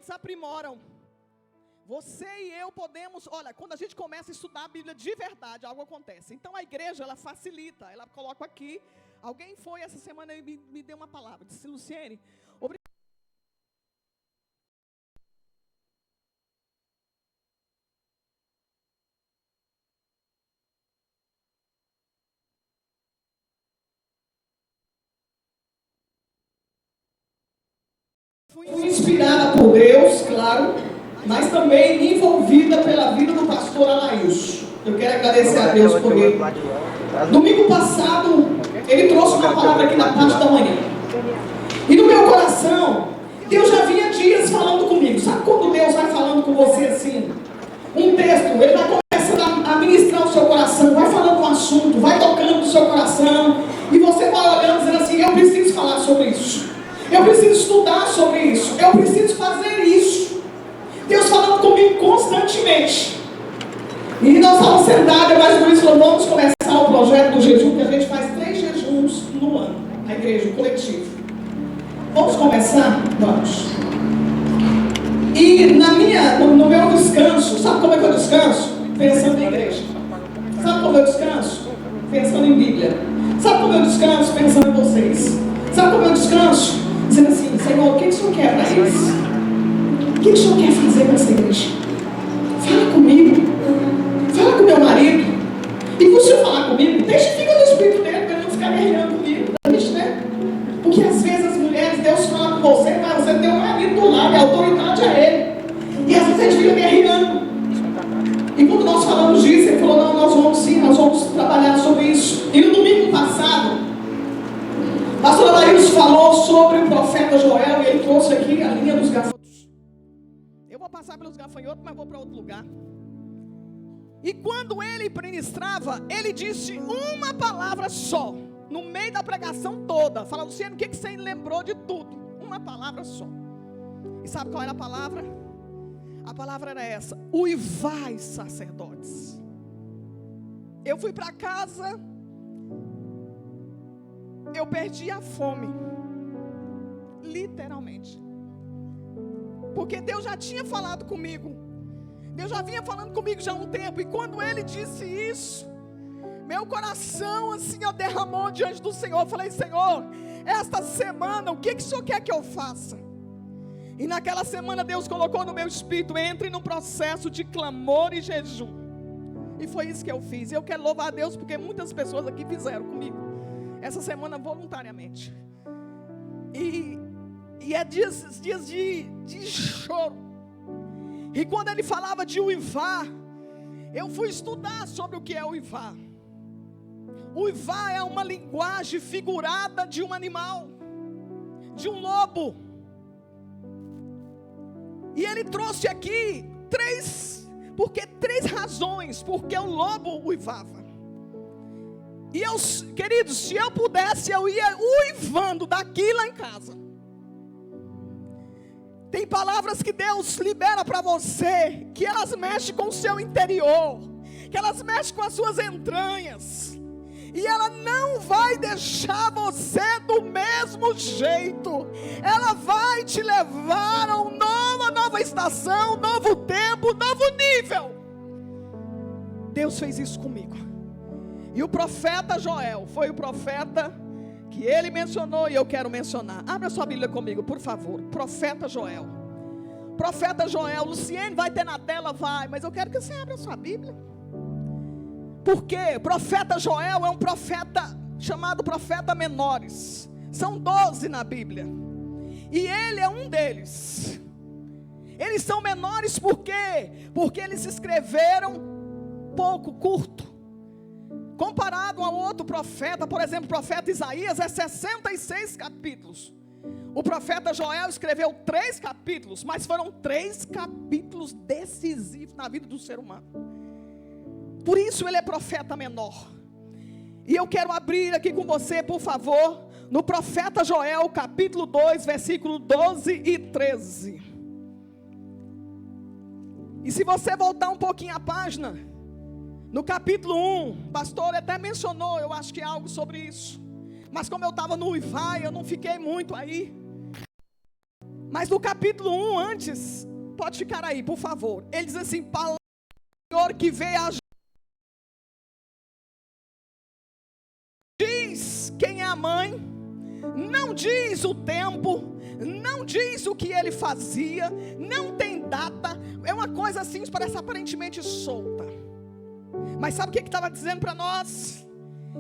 conhecimentos aprimoram. Você e eu podemos, olha, quando a gente começa a estudar a Bíblia de verdade, algo acontece. Então a igreja, ela facilita, ela coloca aqui. Alguém foi essa semana e me deu uma palavra, disse: Luciene, obrigado. Fui inspirada por Deus, claro, mas também envolvida pela vida do pastor Alailson. Eu quero agradecer a Deus por ele. Domingo passado, ele trouxe uma palavra aqui na parte da manhã. E no meu coração, Deus já vinha dias falando comigo. Sabe quando Deus vai falando com você assim? Um texto, ele vai começando a ministrar o seu coração, vai falando um assunto, vai tocando no seu coração, e você vai olhando dizendo assim: eu preciso falar sobre isso. Eu preciso estudar sobre isso. Eu preciso fazer isso. Deus falando comigo constantemente. E nós estávamos sentados, mas por isso vamos começar o projeto do jejum, que a gente faz 3 jejuns no ano. A igreja, o coletivo. Vamos começar? Vamos. E no meu descanso, sabe como é que eu descanso? Pensando em igreja. Sabe como eu descanso? Pensando em Bíblia. Sabe como eu descanso? Pensando em vocês. Sabe como eu descanso? Dizendo assim: Senhor, o que o Senhor quer para eles? O que o Senhor quer fazer com essa igreja? Fala comigo. Fala com meu marido. E se o Senhor falar comigo, deixa, fica no espírito dele, para ele não ficar guerreando comigo. Deixa, né? Porque às vezes as mulheres, Deus fala com você, mas você tem um marido do lado, a autoridade é ele. E às vezes a gente fica guerreando. E quando nós falamos disso, ele falou: não, nós vamos trabalhar sobre isso. E no domingo passado, pastor Alailson falou sobre o profeta Joel, e ele trouxe aqui a linha dos gafanhotos. Eu vou passar pelos gafanhotos, mas vou para outro lugar. E quando ele ministrava, ele disse uma palavra só, no meio da pregação toda. Fala: Luciano, o que você lembrou de tudo? Uma palavra só. E sabe qual era a palavra? A palavra era essa: uivai, sacerdotes. Eu fui para casa, eu perdi a fome, literalmente, porque Deus já tinha falado comigo. Deus já vinha falando comigo já há um tempo. E quando ele disse isso, meu coração assim, derramou diante do Senhor. Eu falei: Senhor, esta semana, o que o Senhor quer que eu faça? E naquela semana Deus colocou no meu espírito: entre no processo de clamor e jejum. E foi isso que eu fiz. E eu quero louvar a Deus, porque muitas pessoas aqui fizeram comigo essa semana voluntariamente. E é dias de choro. E quando ele falava de uivar, eu fui estudar sobre o que é uivar. Uivar é uma linguagem figurada de um animal, de um lobo. E ele trouxe aqui três razões porque o lobo uivava. E eu, queridos, se eu pudesse, eu ia uivando daqui lá em casa. Tem palavras que Deus libera para você, que elas mexem com o seu interior, que elas mexem com as suas entranhas, e ela não vai deixar você do mesmo jeito. Ela vai te levar a uma nova estação, novo tempo, novo nível. Deus fez isso comigo. E o profeta Joel foi o profeta que ele mencionou, e eu quero mencionar. Abra sua Bíblia comigo, por favor. Profeta Joel. Profeta Joel. Luciene, vai ter na tela? Vai. Mas eu quero que você abra sua Bíblia. Porque profeta Joel é um profeta chamado profeta menores. São 12 na Bíblia. E ele é um deles. Eles são menores por quê? Porque eles escreveram pouco, curto. Comparado ao outro profeta, por exemplo, o profeta Isaías é 66 capítulos. O profeta Joel escreveu 3 capítulos, mas foram 3 capítulos decisivos na vida do ser humano. Por isso ele é profeta menor. E eu quero abrir aqui com você, por favor, no profeta Joel, capítulo 2, versículo 12 e 13. E se você voltar um pouquinho a página, no capítulo 1, o pastor até mencionou, eu acho que é algo sobre isso. Mas como eu estava no uivai, eu não fiquei muito aí. Mas no capítulo 1 antes, pode ficar aí, por favor. Ele diz assim: palavra do Senhor que veio a diz quem é a mãe, não diz o tempo, não diz o que ele fazia, não tem data, é uma coisa assim, parece aparentemente solta. Mas sabe o que estava dizendo para nós?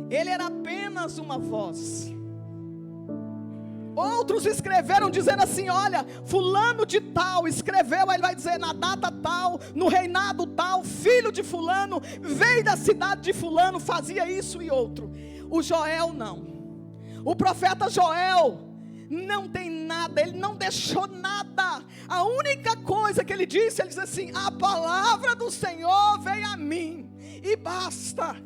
Ele era apenas uma voz. Outros escreveram dizendo assim: olha, fulano de tal escreveu, aí ele vai dizer na data tal, no reinado tal, filho de fulano, veio da cidade de fulano, fazia isso e outro. O Joel não. O profeta Joel não tem nada, ele não deixou nada. A única coisa que ele disse assim: a palavra do Senhor veio a mim, e basta.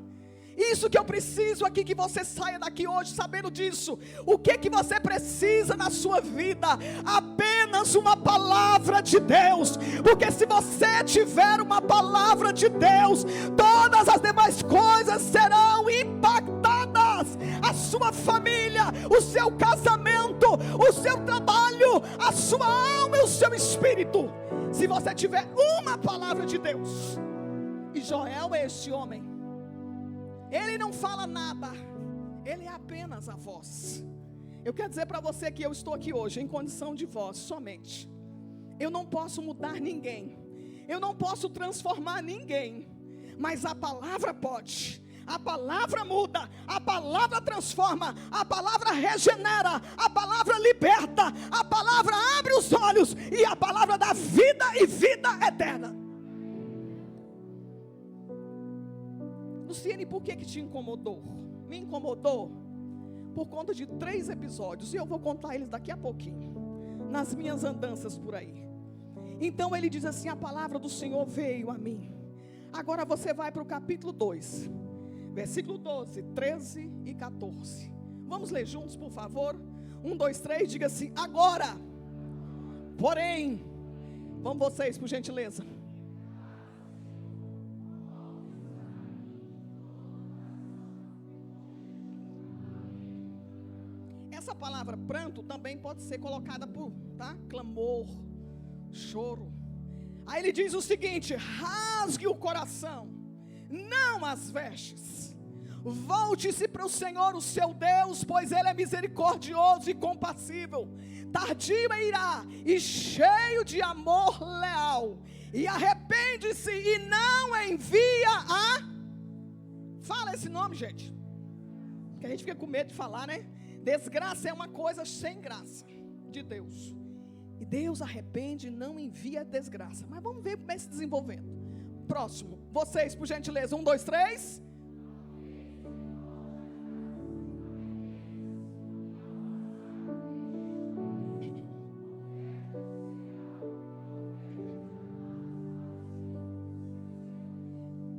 Isso que eu preciso aqui, que você saia daqui hoje sabendo disso. O que você precisa na sua vida? Apenas uma palavra de Deus. Porque se você tiver uma palavra de Deus, todas as demais coisas serão impactadas. A sua família, o seu casamento, o seu trabalho, a sua alma e o seu espírito. Se você tiver uma palavra de Deus. E Joel é esse homem. Ele não fala nada, ele é apenas a voz. Eu quero dizer para você que eu estou aqui hoje em condição de voz somente. Eu não posso mudar ninguém, eu não posso transformar ninguém, mas a palavra pode. A palavra muda, a palavra transforma, a palavra regenera, a palavra liberta, a palavra abre os olhos, e a palavra dá vida e vida eterna. Luciene, por que te incomodou? Me incomodou por conta de 3 episódios, e eu vou contar eles daqui a pouquinho, nas minhas andanças por aí. Então ele diz assim: a palavra do Senhor veio a mim. Agora você vai para o capítulo 2, versículo 12, 13 e 14. Vamos ler juntos, por favor? 1, 2, 3, diga assim: agora, porém, vamos vocês, por gentileza. Essa palavra pranto também pode ser colocada por, clamor, choro. Aí ele diz o seguinte: rasgue o coração, não as vestes. Volte-se para o Senhor, o seu Deus, pois Ele é misericordioso e compassível, tardio em irá e cheio de amor leal, e arrepende-se e não envia a... Fala esse nome, gente, que a gente fica com medo de falar, né? Desgraça é uma coisa sem graça de Deus. E Deus arrepende e não envia desgraça. Mas vamos ver como é se desenvolvendo. Próximo. Vocês, por gentileza. 1, 2, 3.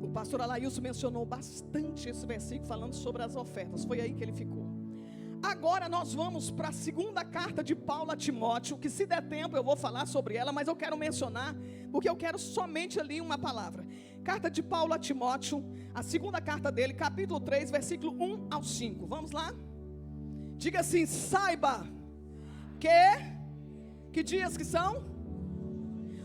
O pastor Alailson mencionou bastante esse versículo falando sobre as ofertas. Foi aí que ele ficou. Agora nós vamos para a segunda carta de Paulo a Timóteo, que se der tempo eu vou falar sobre ela, mas eu quero mencionar, porque eu quero somente ali uma palavra. Carta de Paulo a Timóteo, a segunda carta dele, capítulo 3, versículo 1 ao 5. Vamos lá? Diga assim: saiba que dias que são?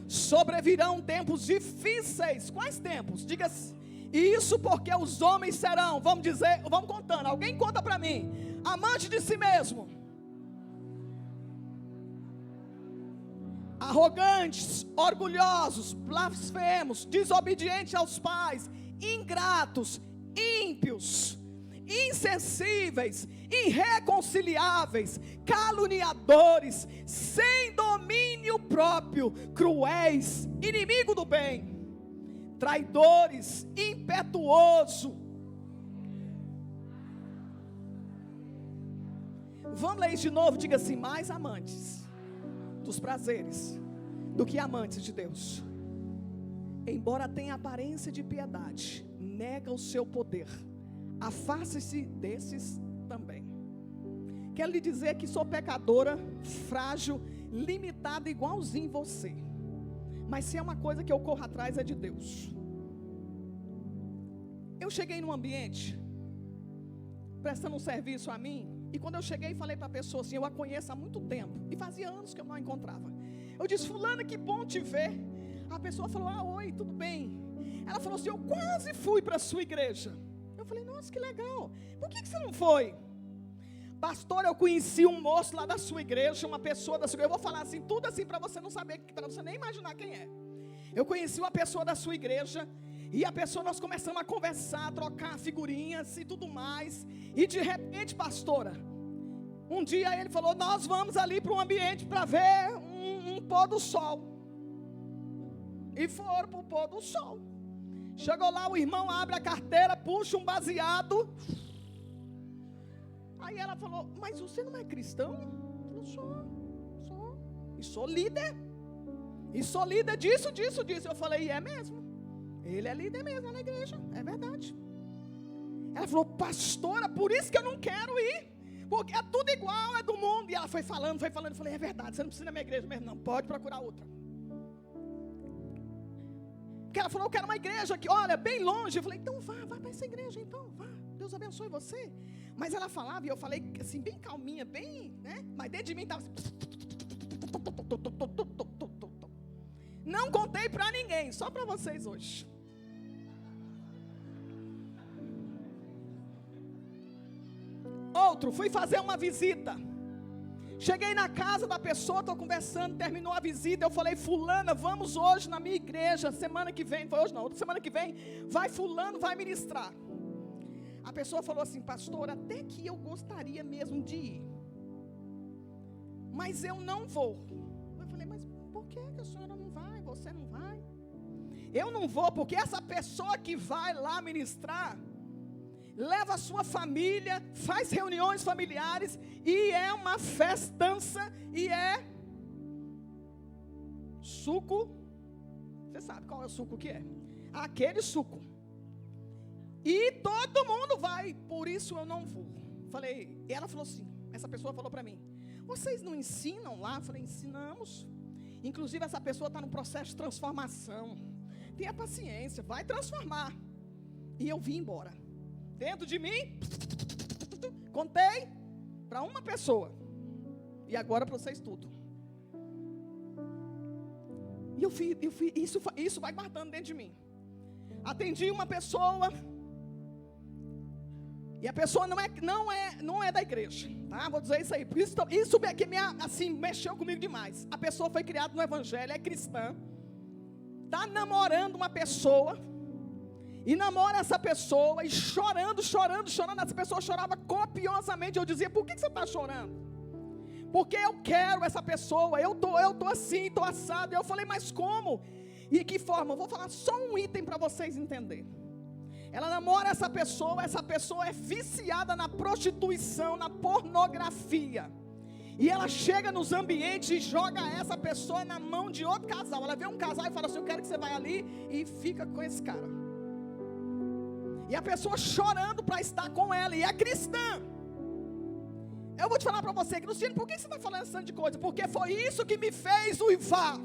Sobrevirão tempos difíceis. Quais tempos? Diga assim: isso porque os homens serão, vamos dizer, vamos contando, alguém conta para mim. Amante de si mesmo, arrogantes, orgulhosos, blasfemos, desobedientes aos pais, ingratos, ímpios, insensíveis, irreconciliáveis, caluniadores, sem domínio próprio, cruéis, inimigo do bem, traidores, impetuoso. Vamos ler isso de novo, diga assim: mais amantes dos prazeres do que amantes de Deus. Embora tenha aparência de piedade, nega o seu poder. Afaste-se desses também. Quero lhe dizer que sou pecadora, frágil, limitada, igualzinho você. Mas se é uma coisa que eu corro atrás, é de Deus. Eu cheguei num ambiente prestando um serviço a mim. E quando eu cheguei e falei para a pessoa assim, eu a conheço há muito tempo. E fazia anos que eu não a encontrava. Eu disse, fulana, que bom te ver. A pessoa falou, oi, tudo bem. Ela falou assim, eu quase fui para a sua igreja. Eu falei, nossa, que legal. Por que você não foi? Pastor, eu conheci um moço lá da sua igreja, uma pessoa da sua igreja. Eu vou falar assim, tudo assim para você não saber, para você nem imaginar quem é. Eu conheci uma pessoa da sua igreja. E a pessoa, nós começamos a conversar, a trocar figurinhas e tudo mais. E de repente, pastora, um dia ele falou, nós vamos ali para um ambiente para ver um pôr do sol. E foram para o pôr do sol. Chegou lá, o irmão abre a carteira, puxa um baseado. Aí ela falou, mas você não é cristão? Eu sou. E sou líder. E sou líder disso. Eu falei, é mesmo. Ele é líder mesmo na igreja, é verdade. Ela falou, pastora, por isso que eu não quero ir. Porque é tudo igual, é do mundo. E ela foi falando. Eu falei, é verdade, você não precisa da minha igreja mesmo, não. Pode procurar outra. Porque ela falou, eu quero uma igreja que, olha, bem longe. Eu falei, então vá para essa igreja, então, vá. Deus abençoe você. Mas ela falava, e eu falei assim, bem calminha, bem, né? Mas dentro de mim estava assim. Não contei para ninguém, só para vocês hoje. Outro, fui fazer uma visita. Cheguei na casa da pessoa, estou conversando, terminou a visita. Eu falei, fulana, vamos hoje na minha igreja, semana que vem, foi hoje não, outra semana que vem, vai fulano, vai ministrar. A pessoa falou assim, pastor, até que eu gostaria mesmo de ir, mas eu não vou. Eu falei, mas por que a senhora não vai? Você não vai? Eu não vou, porque essa pessoa que vai lá ministrar, leva a sua família, faz reuniões familiares, e é uma festança, e é suco. Você sabe qual é o suco que é? Aquele suco. E todo mundo vai, por isso eu não vou. Falei, e ela falou assim, essa pessoa falou para mim, vocês não ensinam lá? Eu falei, ensinamos. Inclusive essa pessoa está no processo de transformação. Tenha paciência, vai transformar. E eu vim embora. Dentro de mim, contei para uma pessoa. E agora para vocês tudo. E eu fui isso vai guardando dentro de mim. Atendi uma pessoa. E a pessoa não é da igreja, tá? Vou dizer isso aí. Isso que assim, mexeu comigo demais. A pessoa foi criada no evangelho, é cristã. Está namorando uma pessoa. E namora essa pessoa. E chorando. Essa pessoa chorava copiosamente. Eu dizia, por que você está chorando? Porque eu quero essa pessoa. Eu tô assim, estou assado. Eu falei, mas como? E que forma? Eu vou falar só um item para vocês entenderem. Ela namora essa pessoa é viciada na prostituição, na pornografia. E ela chega nos ambientes e joga essa pessoa na mão de outro casal. Ela vê um casal e fala assim, eu quero que você vá ali e fica com esse cara. E a pessoa chorando para estar com ela, e é cristã. Eu vou te falar para você, Cristiano, por que você está falando essa de coisa? Porque foi isso que me fez uivar.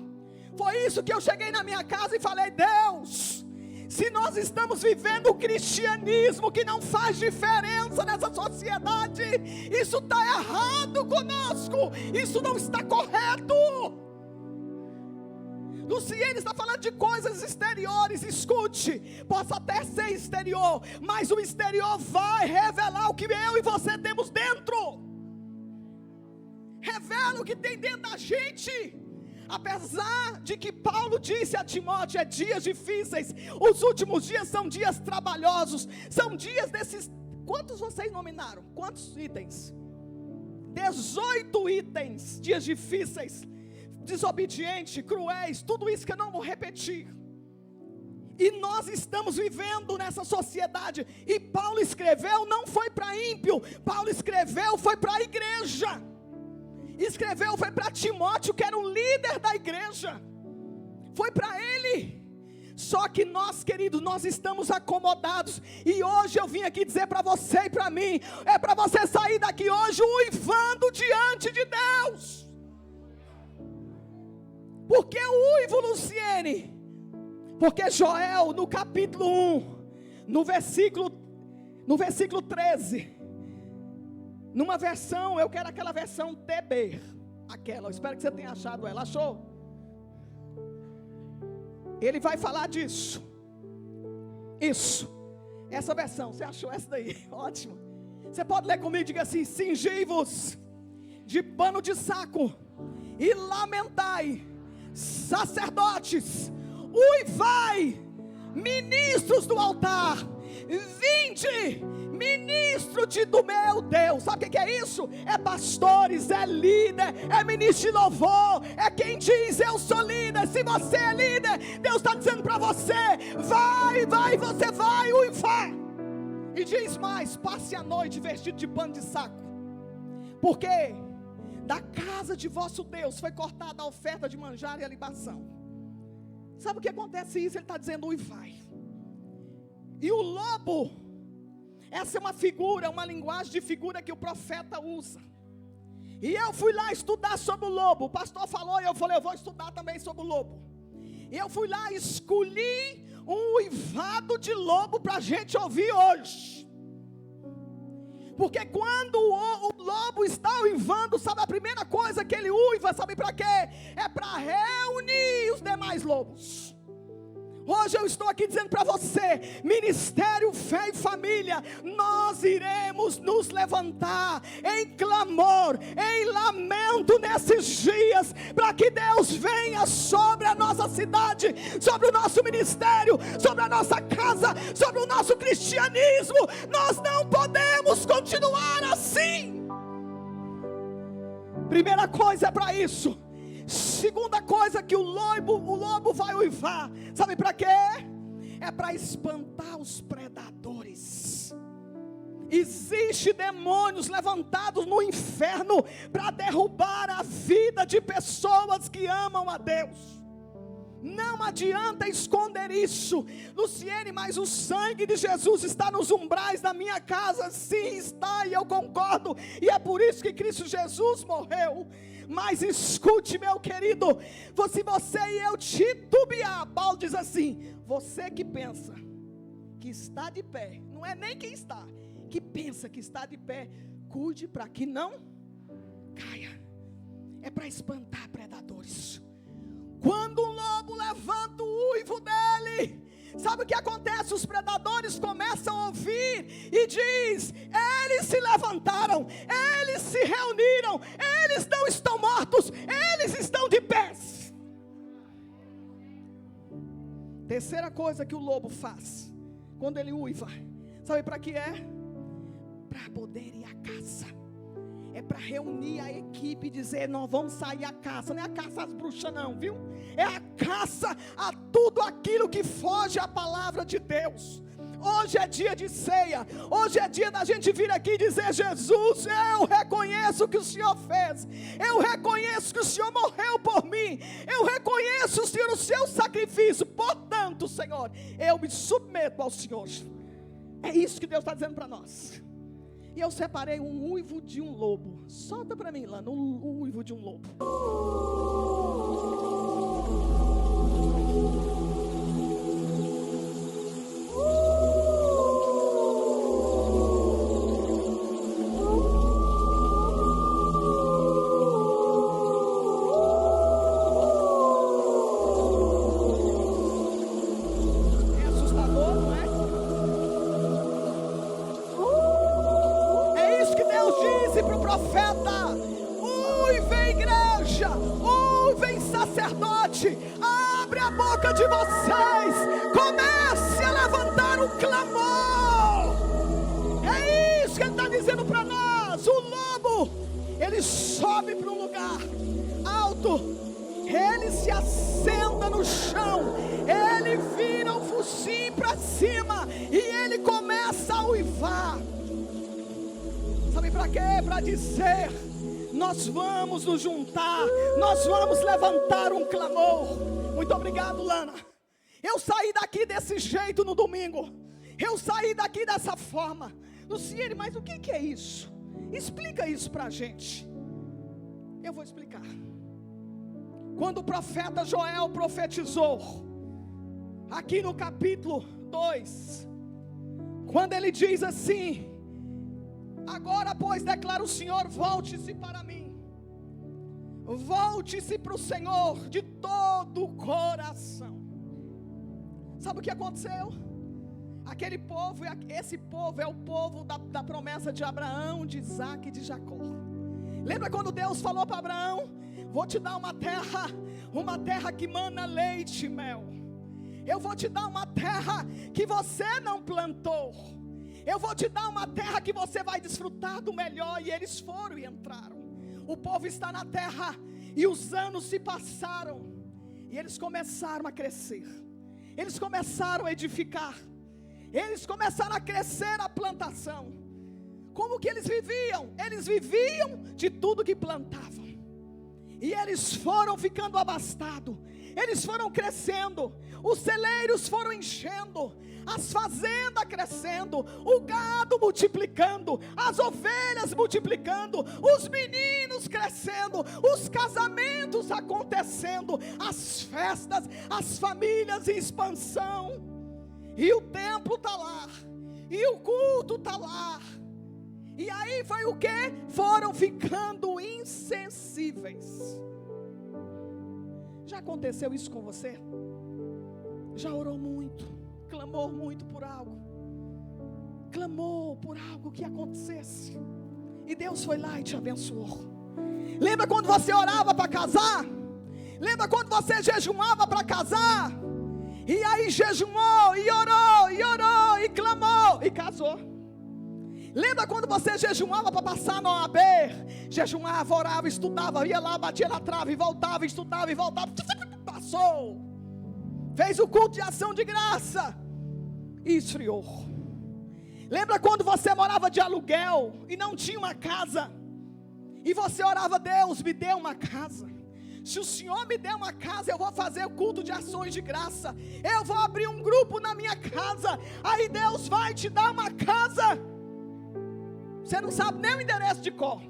Foi isso que eu cheguei na minha casa e falei, Deus, se nós estamos vivendo o cristianismo que não faz diferença nessa sociedade, isso está errado conosco, isso não está correto. Luciene está falando de coisas exteriores, escute, possa até ser exterior, mas o exterior vai revelar o que eu e você temos dentro. Revela o que tem dentro da gente. Apesar de que Paulo disse a Timóteo, é dias difíceis, os últimos dias são dias trabalhosos, são dias desses, quantos vocês nominaram? Quantos itens? 18 itens, dias difíceis, desobediente, cruéis, tudo isso que eu não vou repetir. E nós estamos vivendo nessa sociedade, e Paulo escreveu, não foi para ímpio, Paulo escreveu, foi para a igreja. Escreveu, foi para Timóteo, que era o líder da igreja. Foi para ele. Só que nós, queridos, nós estamos acomodados. E hoje eu vim aqui dizer para você e para mim, é para você sair daqui hoje uivando diante de Deus. Por que o uivo, Luciene? Porque Joel, no capítulo 1, no versículo 13, Numa versão, eu quero aquela versão TB. Aquela, eu espero que você tenha achado ela. Achou? Ele vai falar disso. Isso. Essa versão, você achou essa daí? Ótimo. Você pode ler comigo, diga assim: cingei-vos de pano de saco e lamentai, sacerdotes, uivai, ministros do altar, vinde, ministro do meu Deus. Sabe o que é isso? É pastores, é líder, é ministro de louvor, é quem diz: eu sou líder. Se você é líder, Deus está dizendo para você: você vai uivar. E diz mais: passe a noite vestido de pano de saco, porque da casa de vosso Deus foi cortada a oferta de manjar e a libação. Sabe o que acontece isso? Ele está dizendo: uivai. E o lobo, essa é uma figura, uma linguagem de figura que o profeta usa. E eu fui lá estudar sobre o lobo. O pastor falou e eu falei: eu vou estudar também sobre o lobo. E eu fui lá e escolhi um uivado de lobo para a gente ouvir hoje. Porque quando o lobo está uivando, sabe a primeira coisa que ele uiva, sabe para quê? É para reunir os demais lobos. Hoje eu estou aqui dizendo para você: Ministério Fé e Família, nós iremos nos levantar em clamor, em lamento nesses dias, para que Deus venha sobre a nossa cidade, sobre o nosso ministério, sobre a nossa casa, sobre o nosso cristianismo. Nós não podemos continuar assim. Primeira coisa é para isso. Segunda coisa que o lobo vai uivar, sabe para quê? É para espantar os predadores. Existem demônios levantados no inferno para derrubar a vida de pessoas que amam a Deus. Não adianta esconder isso, Luciene, mas o sangue de Jesus está nos umbrais da minha casa. Sim, está, e eu concordo, e é por isso que Cristo Jesus morreu. Mas escute, meu querido, se você e eu titubear, Paulo diz assim: você que pensa que está de pé, não é nem quem está, que pensa que está de pé, cuide para que não caia. É para espantar predadores. Quando um lobo levanta o uivo dele, sabe o que acontece? Os predadores começam a ouvir e diz: eles se levantaram, eles se reuniram, eles não estão mortos, eles estão de pés. Terceira coisa que o lobo faz quando ele uiva, sabe para que é? Para poder ir à caça. É para reunir a equipe e dizer: nós vamos sair à caça. Não é a caça às bruxas não, viu? É a caça a tudo aquilo que foge à palavra de Deus. Hoje é dia de ceia. Hoje é dia da gente vir aqui e dizer: Jesus, eu reconheço o que o Senhor fez. Eu reconheço que o Senhor morreu por mim. Eu reconheço, Senhor, o seu sacrifício. Portanto, Senhor, eu me submeto ao Senhor. É isso que Deus está dizendo para nós. E eu separei um uivo de um lobo. Solta para mim, Lana, um uivo de um lobo. É assustador, não é? Disse para o profeta: uivem igreja, uivem sacerdote, abre a boca de vocês, comece a levantar um clamor. É isso que ele está dizendo para nós. O lobo, ele sobe para um lugar alto, ele se assenta no chão, ele vira o focinho para cima e ele começa a uivar. Sabe para quê? Para dizer: nós vamos nos juntar, nós vamos levantar um clamor. Muito obrigado, Lana. Eu saí daqui desse jeito no domingo, eu saí daqui dessa forma. Luciene, mas o que é isso? Explica isso para a gente. Eu vou explicar. Quando o profeta Joel profetizou, aqui no capítulo 2, quando ele diz assim: Agora, pois, declara o Senhor, volte-se para mim. Volte-se para o Senhor de todo o coração. Sabe o que aconteceu? Aquele povo, esse povo é o povo da promessa de Abraão, de Isaac e de Jacó. Lembra quando Deus falou para Abraão: vou te dar uma terra que mana leite e mel. Eu vou te dar uma terra que você não plantou. Eu vou te dar uma terra que você vai desfrutar do melhor. E eles foram e entraram. O povo está na terra e os anos se passaram. E eles começaram a crescer. Eles começaram a edificar. Eles começaram a crescer a plantação. Como que eles viviam? Eles viviam de tudo que plantavam. E eles foram ficando abastados. Eles foram crescendo. Os celeiros foram enchendo. As fazendas crescendo. O gado multiplicando. As ovelhas multiplicando. Os meninos crescendo. Os casamentos acontecendo. As festas. As famílias em expansão. E o templo está lá. E o culto está lá. E aí foi o que? Foram ficando insensíveis. Já aconteceu isso com você? Já orou muito? Clamou muito por algo? Clamou por algo que acontecesse? E Deus foi lá e te abençoou. Lembra quando você orava para casar? Lembra quando você jejuava para casar? E aí jejuou, e orou, e clamou, e casou. Lembra quando você jejuava para passar na OAB? Jejuava, orava, estudava, ia lá, batia na trave, voltava, estudava e voltava. Passou. Fez o culto de ação de graça. E esfriou. Lembra quando você morava de aluguel e não tinha uma casa? E você orava: Deus, me dê uma casa. Se o Senhor me der uma casa, eu vou fazer o culto de ações de graça. Eu vou abrir um grupo na minha casa. Aí Deus vai te dar uma casa. Você não sabe nem o endereço de cor.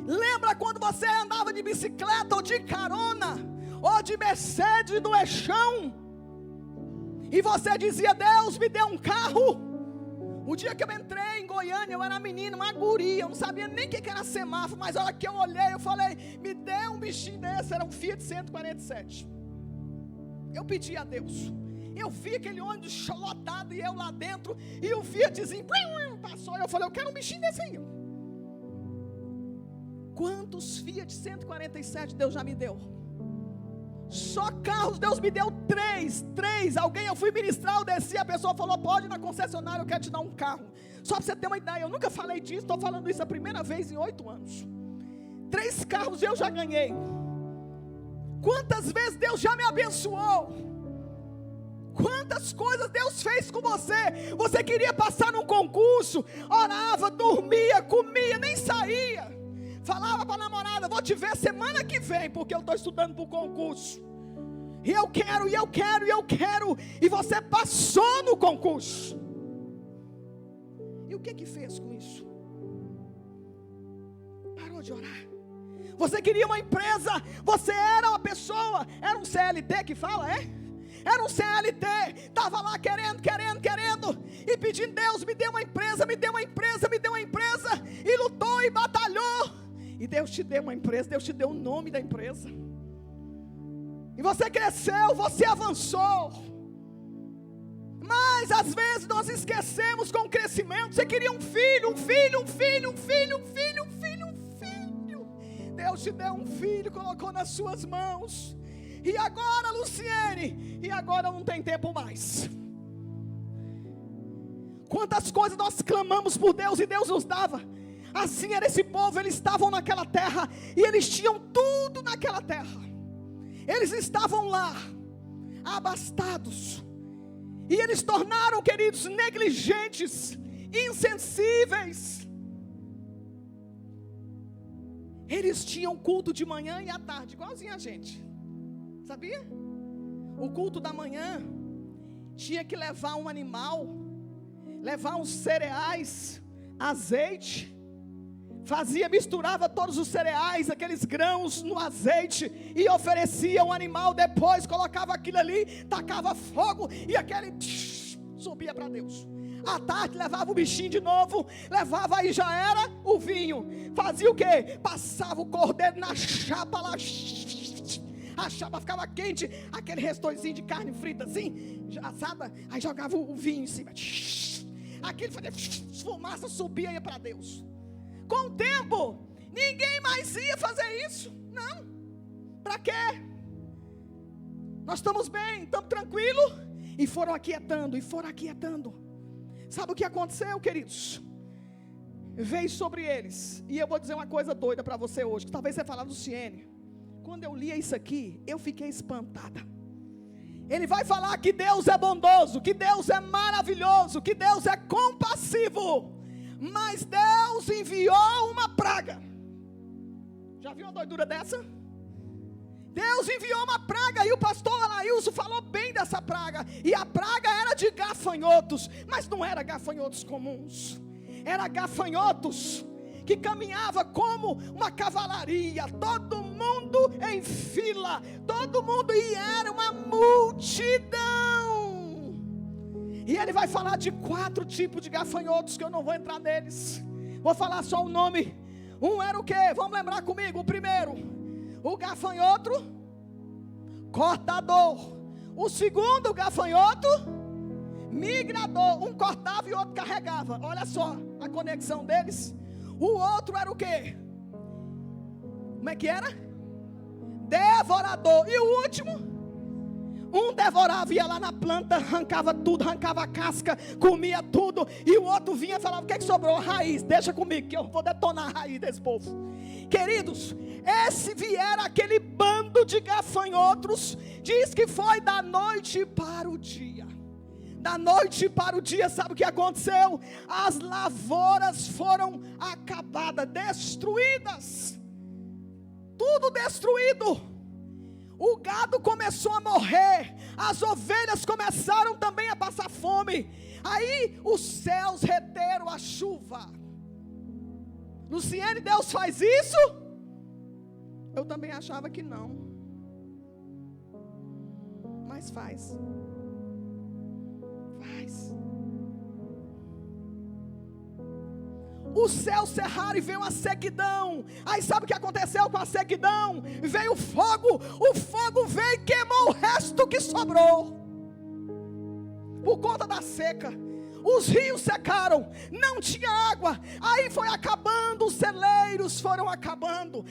Lembra quando você andava de bicicleta ou de carona, ou de Mercedes do eixão, e você dizia: Deus, me dê um carro. O dia que eu entrei em Goiânia, eu era menina, uma guria, eu não sabia nem o que era semáforo, mas a hora que eu olhei, eu falei: me dê um bichinho desse. Era um Fiat 147. Eu pedi a Deus. Eu vi aquele ônibus lotado e eu lá dentro, e o Fiatzinho passou, e eu falei: eu quero um bichinho desse aí. Quantos Fiat 147 Deus já me deu? Só carros Deus me deu 3. Alguém, eu fui ministrar, eu desci, a pessoa falou: pode ir na concessionária, eu quero te dar um carro. Só para você ter uma ideia, eu nunca falei disso, estou falando isso a primeira vez em 8 anos. 3 carros eu já ganhei. Quantas vezes Deus já me abençoou? Quantas coisas Deus fez com você? Você queria passar num concurso, orava, dormia, comia, nem saía. Falava para a namorada: vou te ver semana que vem, porque eu estou estudando para o concurso. E eu quero. E você passou no concurso. E o que fez com isso? Parou de orar. Você queria uma empresa, você era uma pessoa, era um CLT que fala, é? Era um CLT, estava lá querendo, e pedindo: Deus, me dê uma empresa, e lutou e batalhou, e Deus te deu uma empresa, Deus te deu o nome da empresa, e você cresceu, você avançou. Mas às vezes nós esquecemos com o crescimento. Você queria um filho. Deus te deu um filho, colocou nas suas mãos. E agora, Luciene? E agora não tem tempo mais. Quantas coisas nós clamamos por Deus e Deus nos dava. Assim era esse povo, eles estavam naquela terra e eles tinham tudo naquela terra. Eles estavam lá, abastados. E eles tornaram, queridos, negligentes, insensíveis. Eles tinham culto de manhã e à tarde, igualzinho a gente. Sabia? O culto da manhã tinha que levar um animal, levar uns cereais, azeite. Misturava todos os cereais, aqueles grãos no azeite, e oferecia um animal. Depois colocava aquilo ali, tacava fogo, e aquele subia para Deus. À tarde levava o bichinho de novo, levava, aí já era o vinho. Fazia o quê? Passava o cordeiro na chapa lá, a chapa ficava quente, aquele restolzinho de carne frita assim, assada, aí jogava o vinho em cima. Aquilo fazia fumaça, subia e ia para Deus. Com o tempo, ninguém mais ia fazer isso. Não, para quê? Nós estamos bem, estamos tranquilos. E foram aquietando, e foram aquietando. Sabe o que aconteceu, queridos? Veio sobre eles. E eu vou dizer uma coisa doida para você hoje, que talvez você fale do Ciene. Quando eu lia isso aqui, eu fiquei espantada. Ele vai falar que Deus é bondoso, que Deus é maravilhoso, que Deus é compassivo. Mas Deus enviou uma praga. Já viu uma doidura dessa? Deus enviou uma praga, e o pastor Alailson falou bem dessa praga. E a praga era de gafanhotos, mas não era gafanhotos comuns. Era gafanhotos que caminhava como uma cavalaria, todo mundo em fila, todo mundo, e era uma multidão. E ele vai falar de 4 tipos de gafanhotos, que eu não vou entrar neles, vou falar só o nome. Um era o quê? Vamos lembrar comigo. O primeiro, o gafanhoto cortador. O segundo, o gafanhoto migrador. Um cortava e o outro carregava. Olha só a conexão deles. O outro era o quê? Como é que era? Devorador. E o último? Um devorava, ia lá na planta, arrancava tudo, arrancava a casca, comia tudo. E o outro vinha e falava: o que é que sobrou? A raiz, deixa comigo que eu vou detonar a raiz desse povo. Queridos, esse viera aquele bando de gafanhotos. Diz que foi da noite para o dia. Da noite para o dia, sabe o que aconteceu? As lavouras foram acabadas, destruídas. Tudo destruído. O gado começou a morrer. As ovelhas começaram também a passar fome. Aí os céus reteram a chuva. Luciene, Deus faz isso? Eu também achava que não, mas faz. Os céus cerraram e veio uma sequidão. Aí sabe o que aconteceu com a sequidão? Veio o fogo veio e queimou o resto que sobrou. Por conta da seca, os rios secaram, não tinha água. Aí foi acabando, os celeiros foram acabando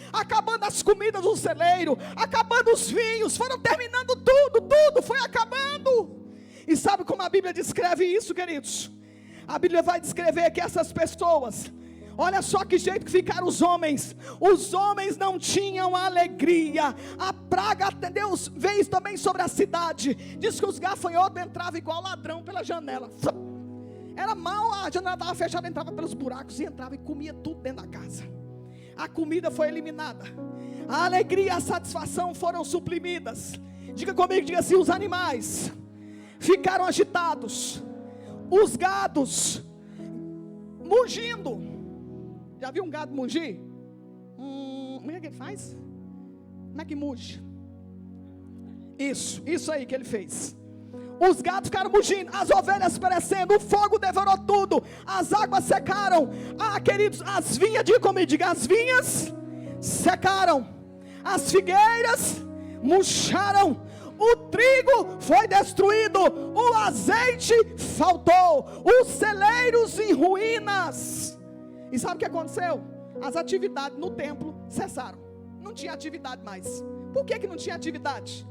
as comidas do celeiro, acabando os vinhos, foram terminando tudo foi acabando. E sabe como a Bíblia descreve isso, queridos? A Bíblia vai descrever que essas pessoas, olha só que jeito que ficaram os homens não tinham alegria. A praga, Deus veio também sobre a cidade. Diz que os gafanhotos entravam igual ladrão pela janela. Era mal, a janela estava fechada, entrava pelos buracos e entrava e comia tudo dentro da casa. A comida foi eliminada, a alegria e a satisfação foram suprimidas. Diga comigo, diga assim: os animais ficaram agitados, os gados mugindo. Já viu um gado mugir? Como é que ele faz? Como é que muge? Isso aí que ele fez. Os gados ficaram mugindo, as ovelhas perecendo, o fogo devorou tudo, as águas secaram. Queridos, as vinhas, diga comigo, diga, as vinhas secaram, as figueiras murcharam, o trigo foi destruído, o azeite faltou, os celeiros em ruínas. E sabe o que aconteceu? As atividades no templo cessaram, não tinha atividade mais. Por que não tinha atividade?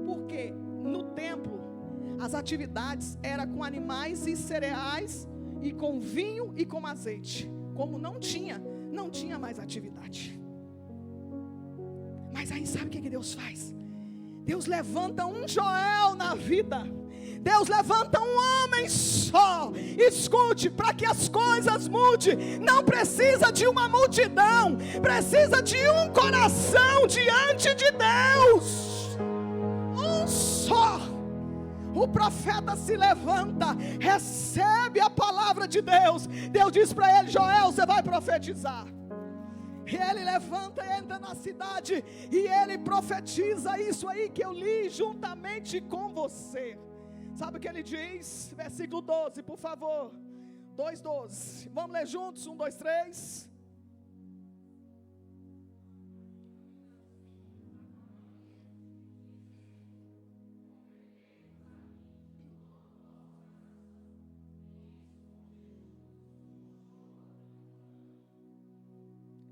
Porque no templo as atividades eram com animais e cereais, e com vinho e com azeite. Como não tinha mais atividade. Mas aí sabe o que Deus faz? Deus levanta um Joel na vida. Deus levanta um homem só. Escute, para que as coisas mudem, não precisa de uma multidão, precisa de um coração diante de Deus. Um só. O profeta se levanta, recebe a palavra de Deus. Deus diz para ele: Joel, você vai profetizar. E ele levanta e entra na cidade, e ele profetiza isso aí que eu li juntamente com você. Sabe o que ele diz? Versículo 12, por favor. 2:12. Vamos ler juntos? 1, 2, 3.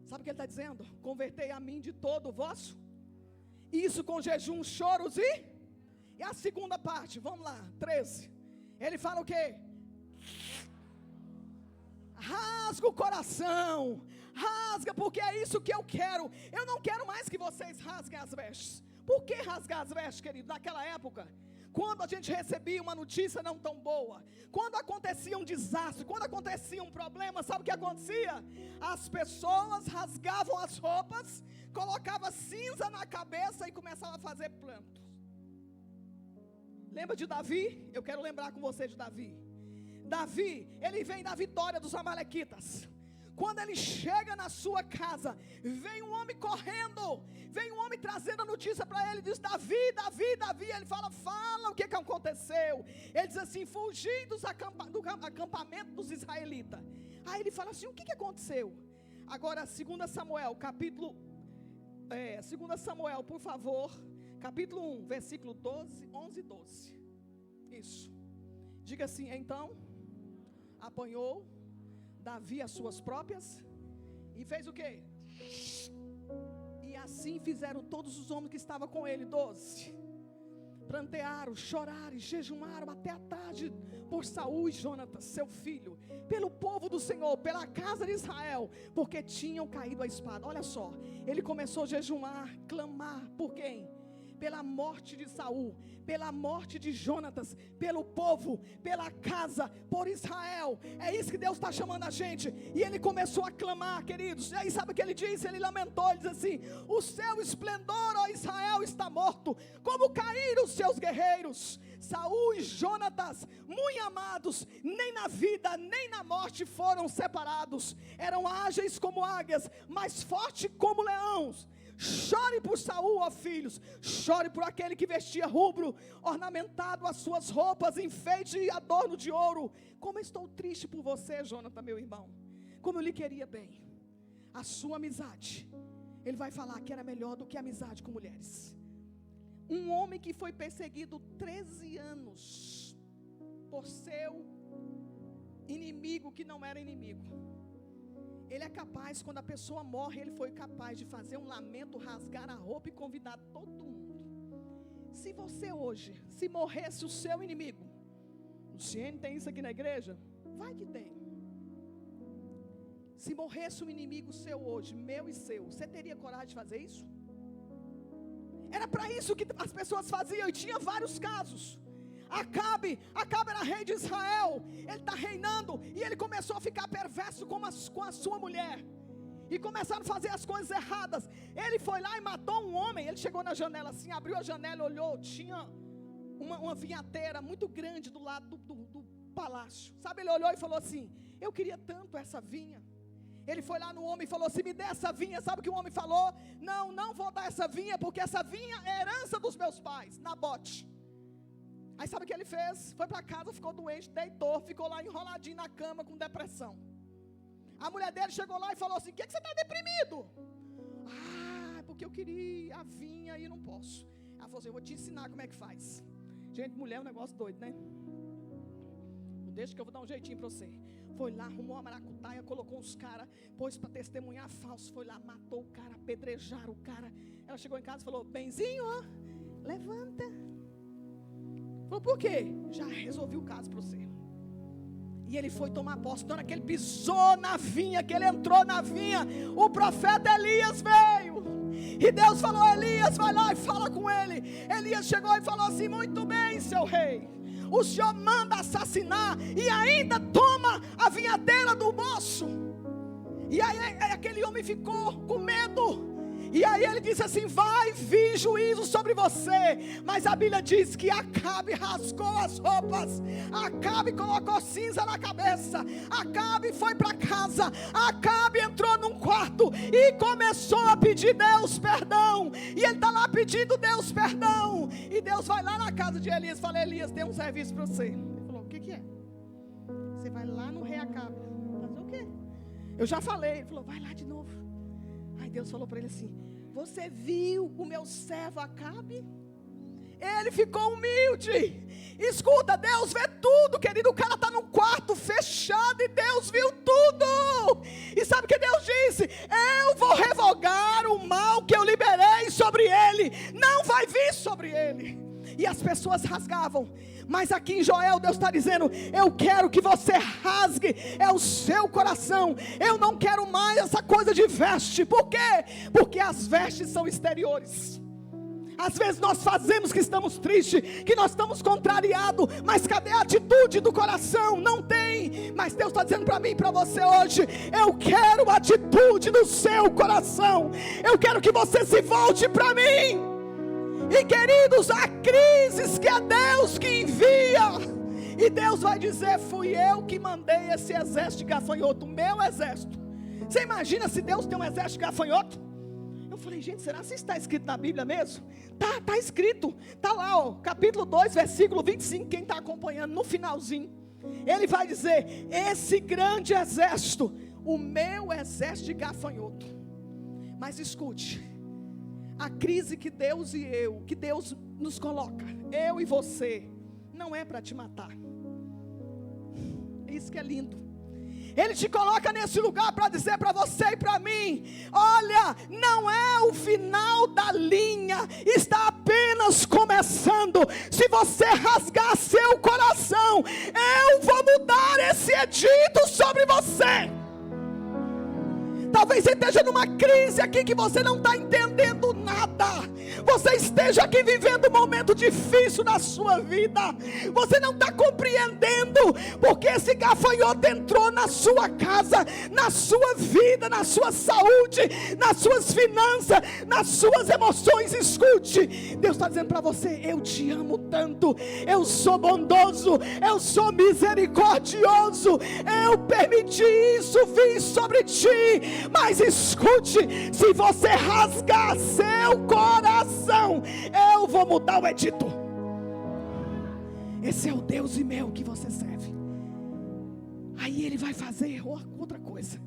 Sabe o que ele está dizendo? Convertei a mim de todo o vosso. Isso com jejum, choros e a segunda parte, vamos lá, 13. Ele fala o quê? Rasga o coração, rasga, porque é isso que eu quero. Eu não quero mais que vocês rasguem as vestes. Por que rasgar as vestes, querido? Naquela época, quando a gente recebia uma notícia não tão boa, quando acontecia um desastre, quando acontecia um problema, sabe o que acontecia? As pessoas rasgavam as roupas, colocavam cinza na cabeça e começavam a fazer plantos. Lembra de Davi? Eu quero lembrar com você de Davi. Davi, ele vem da vitória dos amalequitas. Quando ele chega na sua casa, vem um homem correndo, vem um homem trazendo a notícia para ele, diz: Davi, Davi, Davi. Ele fala o que aconteceu. Ele diz assim: fugi do acampamento dos israelitas. Aí ele fala assim: o que aconteceu? Agora 2 Samuel, capítulo 2 Samuel, por favor, capítulo 1, versículo 12, 11 e 12. Isso. Diga assim: então apanhou Davi as suas próprias e fez o quê? E assim fizeram todos os homens que estavam com ele. 12. Prantearam, choraram e jejuaram até a tarde por Saul e Jonatas, seu filho, pelo povo do Senhor, pela casa de Israel, porque tinham caído a espada. Olha só, ele começou a jejuar, clamar por quem? Pela morte de Saul, pela morte de Jonatas, pelo povo, pela casa, por Israel. É isso que Deus está chamando a gente. E ele começou a clamar, queridos. E aí sabe o que ele disse? Ele lamentou, ele diz assim: o seu esplendor, ó Israel, está morto, como caíram os seus guerreiros. Saul e Jonatas, muito amados, nem na vida nem na morte foram separados. Eram ágeis como águias, mais fortes como leões. Chore por Saul, ó filhos, chore por aquele que vestia rubro, ornamentado as suas roupas, enfeite e adorno de ouro. Como eu estou triste por você, Jonathan, meu irmão. Como eu lhe queria bem. A sua amizade, ele vai falar que era melhor do que amizade com mulheres. Um homem que foi perseguido 13 anos por seu inimigo que não era inimigo. Ele é capaz, quando a pessoa morre, ele foi capaz de fazer um lamento, rasgar a roupa e convidar todo mundo. Se você hoje, se morresse o seu inimigo, Luciene, tem isso aqui na igreja? Vai que tem. Se morresse um inimigo seu hoje, meu e seu, você teria coragem de fazer isso? Era para isso que as pessoas faziam, e tinha vários casos. Acabe era rei de Israel, ele está reinando, e ele começou a ficar perverso com a sua mulher, e começaram a fazer as coisas erradas. Ele foi lá e matou um homem. Ele chegou na janela assim, abriu a janela, olhou, tinha uma vinhateira muito grande do lado do palácio, sabe, ele olhou e falou assim: eu queria tanto essa vinha. Ele foi lá no homem e falou assim: me dê essa vinha. Sabe o que o homem falou? Não vou dar essa vinha, porque essa vinha é herança dos meus pais, Nabote. Aí sabe o que ele fez? Foi para casa, ficou doente, deitou, ficou lá enroladinho na cama com depressão. A mulher dele chegou lá e falou assim: o que você está deprimido? Porque eu queria a vinha e não posso. Ela falou assim: eu vou te ensinar como é que faz. Gente, mulher é um negócio doido, né? Deixa que eu vou dar um jeitinho para você. Foi lá, arrumou a maracutaia, colocou uns caras, pôs para testemunhar falso. Foi lá, matou o cara, apedrejaram o cara. Ela chegou em casa e falou: benzinho, ó, levanta. Falou: por quê? Já resolvi o caso para você. E ele foi tomar posse. Na hora que ele pisou na vinha, que ele entrou na vinha, o profeta Elias veio. E Deus falou: Elias, vai lá e fala com ele. Elias chegou e falou assim: muito bem, seu rei, o senhor manda assassinar e ainda toma a vinhadeira do moço. E aí aquele homem ficou com medo. E aí ele disse assim: vai vir juízo sobre você. Mas a Bíblia diz que Acabe rasgou as roupas, Acabe colocou cinza na cabeça, Acabe foi para casa, Acabe entrou num quarto e começou a pedir Deus perdão. E ele está lá pedindo Deus perdão. E Deus vai lá na casa de Elias e fala: Elias, tem um serviço para você. Ele falou: o que é? Você vai lá no rei Acabe. Fazer o quê? Eu já falei. Ele falou: vai lá de novo. Aí Deus falou para ele assim: você viu o meu servo Acabe? Ele ficou humilde. Escuta, Deus vê tudo, querido. O cara está num quarto fechado e Deus viu tudo. E sabe o que Deus disse? Eu vou revogar o mal que eu liberei sobre ele. Não vai vir sobre ele. E as pessoas rasgavam. Mas aqui em Joel Deus está dizendo: eu quero que você rasgue, é o seu coração. Eu não quero mais essa coisa de veste. Por quê? Porque as vestes são exteriores. Às vezes nós fazemos que estamos tristes, que nós estamos contrariados, mas cadê a atitude do coração? Não tem. Mas Deus está dizendo para mim e para você hoje: eu quero a atitude do seu coração. Eu quero que você se volte para mim. E queridos, há crises que é Deus que envia. E Deus vai dizer: fui eu que mandei esse exército de gafanhoto, o meu exército. Você imagina se Deus tem um exército de gafanhoto? Eu falei: gente, será que isso está escrito na Bíblia mesmo? Está escrito, está lá, ó, capítulo 2, versículo 25, quem está acompanhando, no finalzinho. Ele vai dizer: esse grande exército, o meu exército de gafanhoto. Mas escute, a crise que Deus que Deus nos coloca, eu e você, não é para te matar. Isso que é lindo. Ele te coloca nesse lugar para dizer para você e para mim: olha, não é o final da linha, está apenas começando. Se você rasgar seu coração, eu vou mudar esse edito sobre você. Talvez você esteja numa crise aqui que você não está entendendo nada. Você esteja aqui vivendo um momento difícil na sua vida. Você não está compreendendo porque esse gafanhoto entrou na sua casa, na sua vida, na sua saúde, nas suas finanças, nas suas emoções. Escute, Deus está dizendo para você: eu te amo tanto, eu sou bondoso, eu sou misericordioso, eu permiti isso vir sobre ti. Mas escute, se você rasgar seu coração, eu vou mudar o edito. Esse é o Deus e meu que você serve. Aí ele vai fazer outra coisa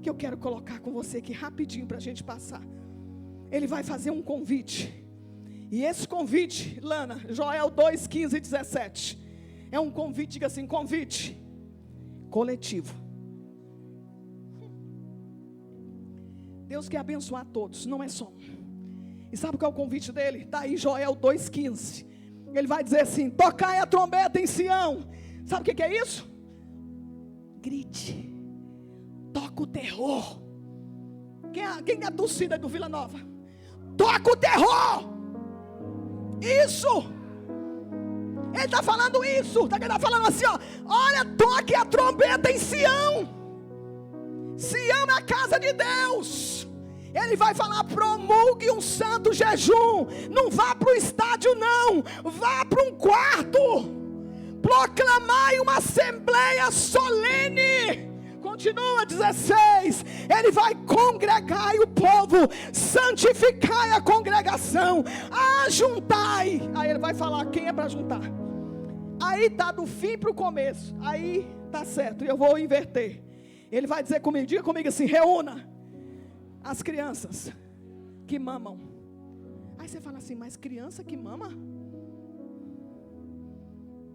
que eu quero colocar com você aqui rapidinho para a gente passar. Ele vai fazer um convite. E esse convite, Lana, Joel 2, 15 e 17, é um convite, diga assim: convite coletivo. Deus quer abençoar todos, não é só um. E sabe qual é o convite dele? Está aí Joel 2,15. Ele vai dizer assim: tocai a trombeta em Sião. Sabe o que é isso? Grite, toca o terror. Quem é a torcida do Vila Nova? Toca o terror. Isso. Ele está falando isso. Ele está falando assim, ó: olha, toque a trombeta em Sião. Sião é a casa de Deus. Ele vai falar: promulgue um santo jejum. Não vá para o estádio não, vá para um quarto. Proclamai uma assembleia solene. Continua 16. Ele vai congregar o povo, santificai a congregação, ajuntai. Aí ele vai falar quem é para juntar. Aí está do fim para o começo. Aí está certo, eu vou inverter. Ele vai dizer comigo, diga comigo assim: reúna as crianças que mamam. Aí você fala assim: mas criança que mama?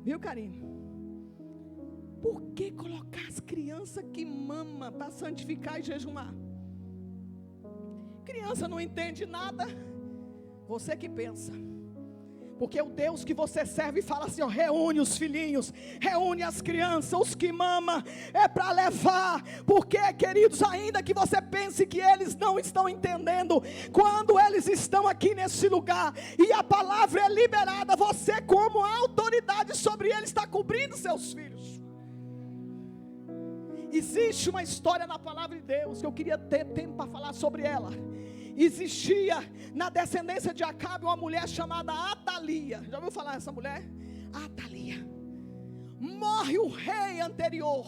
Viu, Karine? Por que colocar as crianças que mamam para santificar e jejumar? Criança não entende nada. Você que pensa. Porque o Deus que você serve fala assim, ó: reúne os filhinhos, reúne as crianças, os que mamam, é para levar. Porque, queridos, ainda que você pense que eles não estão entendendo, quando eles estão aqui nesse lugar e a palavra é liberada, você, como autoridade sobre eles, está cobrindo seus filhos. Existe uma história na palavra de Deus que eu queria ter tempo para falar sobre ela. existia na descendência de Acabe uma mulher chamada Atalia. Já ouviu falar dessa mulher? Atalia. Morre o rei anterior,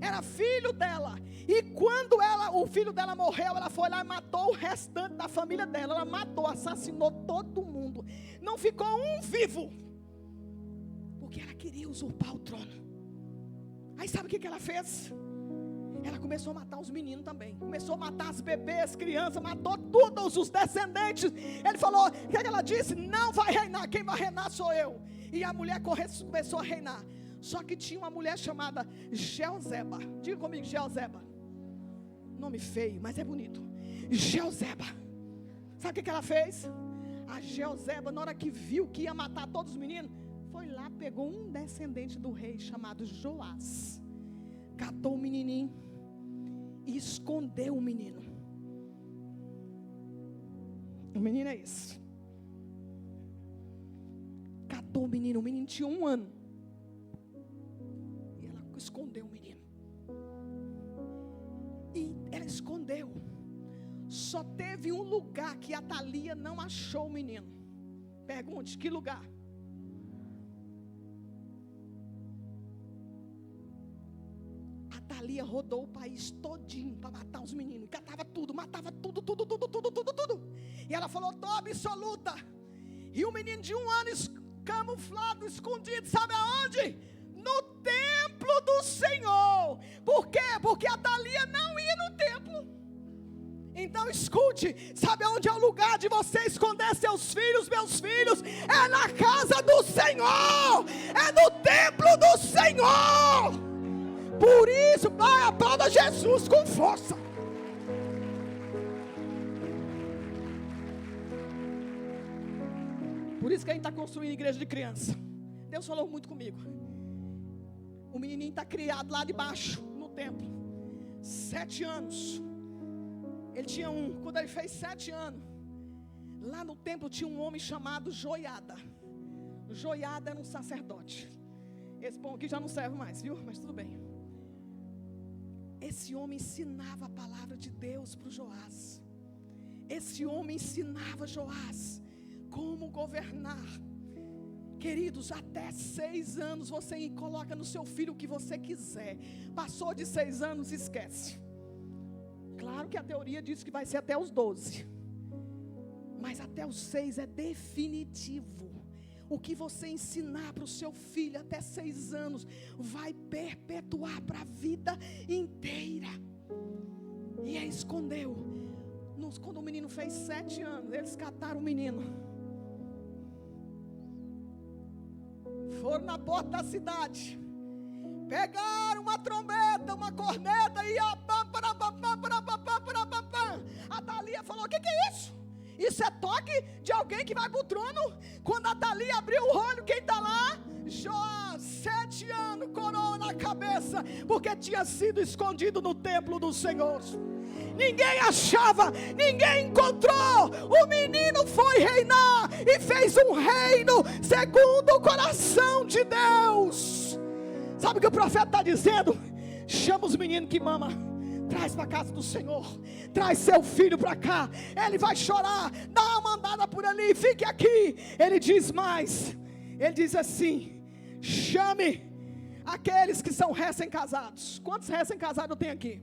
era filho dela. E quando o filho dela morreu, ela foi lá e matou o restante da família dela. Ela matou, assassinou todo mundo. Não ficou um vivo, porque ela queria usurpar o trono. Aí sabe o que ela fez? Ela começou a matar os meninos também. Começou a matar as bebês, crianças. Matou todos os descendentes. Ele falou, o que ela disse? Não vai reinar, quem vai reinar sou eu. E a mulher começou a reinar. Só que tinha uma mulher chamada Jeozeba. Diga comigo, Jeozeba. Nome feio, mas é bonito. Jeozeba. Sabe o que ela fez? A Jeozeba, na hora que viu que ia matar todos os meninos, foi lá, pegou um descendente do rei chamado Joás, catou o menininho e escondeu o menino. O menino é esse. Catou o menino tinha 1 ano. E ela escondeu o menino. E ela escondeu. Só teve um lugar que a Atalia não achou o menino. Pergunte, que lugar? A Atalia rodou o país todinho para matar os meninos. Catava tudo, matava tudo. E ela falou, tô absoluta. E o menino de 1 ano camuflado, escondido, sabe aonde? No templo do Senhor. Por quê? Porque a Atalia não ia no templo. Então escute, sabe onde é o lugar de você esconder seus filhos, meus filhos? É na casa do Senhor, é no templo do Senhor. Por isso, vai, aplauda Jesus com força. Por isso que a gente está construindo igreja de criança. Deus falou muito comigo. O menininho está criado lá debaixo, no templo, 7 anos. Ele tinha quando ele fez 7 anos, lá no templo tinha um homem chamado Joiada. Joiada era um sacerdote. Esse pão aqui já não serve mais, viu? Mas tudo bem. Esse homem ensinava a palavra de Deus para o Joás. Esse homem ensinava Joás como governar. Queridos, até 6 anos você coloca no seu filho o que você quiser. Passou de 6 anos, esquece. Claro que a teoria diz que vai ser até os 12. Mas até os 6 é definitivo. O que você ensinar para o seu filho até 6 anos vai perpetuar para a vida inteira. E aí escondeu. Quando o menino fez 7 anos, eles cataram o menino. Foram na porta da cidade. Pegaram uma trombeta, uma corneta e a Atalia falou, o que é isso? Isso é toque de alguém que vai para o trono? Quando a Atalia abriu o olho, quem está lá? Joás, 7 anos, coroa na cabeça, porque tinha sido escondido no templo do Senhor. Ninguém achava, ninguém encontrou. O menino foi reinar e fez um reino segundo o coração de Deus. Sabe o que o profeta está dizendo? Chama os meninos que mamam, traz para a casa do Senhor, traz seu filho para cá, ele vai chorar, dá uma mandada por ali, fique aqui. Ele diz mais, ele diz assim, chame aqueles que são recém-casados. Quantos recém-casados eu tenho aqui?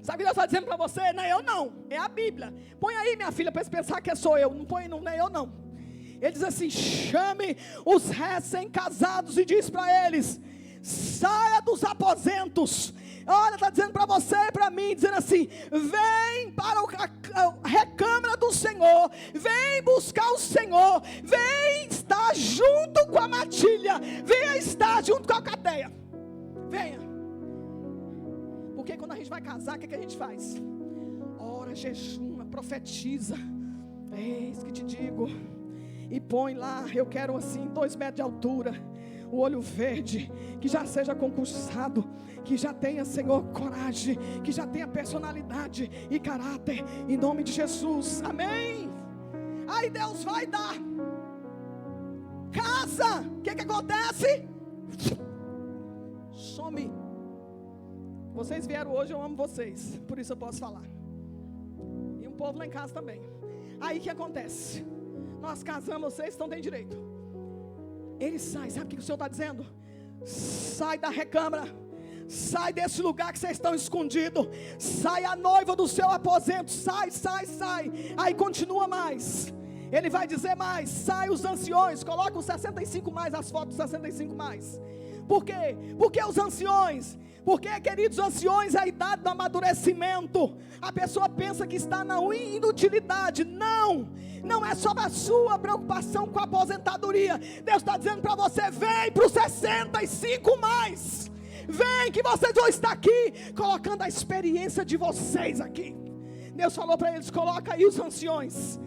Sabe o que Deus está dizendo para você? Não é eu não, é a Bíblia. Põe aí, minha filha, para eles pensar que sou eu. Não põe, não é eu não. Ele diz assim, chame os recém-casados e diz para eles, saia dos aposentos. Olha, está dizendo para você e para mim, dizendo assim, vem para a recâmara do Senhor, vem buscar o Senhor, vem estar junto com a matilha, venha estar junto com a cadeia, venha. Porque quando a gente vai casar, o que a gente faz? Ora, jejuma, profetiza, eis que te digo, e põe lá, eu quero assim, 2 metros de altura, o olho verde, que já seja concursado, que já tenha, Senhor, coragem, que já tenha personalidade e caráter, em nome de Jesus, amém? Aí Deus vai dar, casa, o que acontece? Some. Vocês vieram hoje, eu amo vocês, por isso eu posso falar. E um povo lá em casa também. Aí o que acontece? Nós casamos, vocês não têm direito. Ele sai, sabe o que o Senhor está dizendo? Sai da recâmara. Sai desse lugar que vocês estão escondidos. Sai a noiva do seu aposento. Sai. Aí continua mais. Ele vai dizer mais. Sai os anciões. Coloca os 65 mais, as fotos 65 mais. Por quê? Porque os anciões. Porque, queridos, anciões é a idade do amadurecimento. A pessoa pensa que está na inutilidade. Não é só a sua preocupação com a aposentadoria. Deus está dizendo para você: vem para os 65 mais. Vem que vocês vão estar aqui, colocando a experiência de vocês aqui. Deus falou para eles: coloca aí os anciões.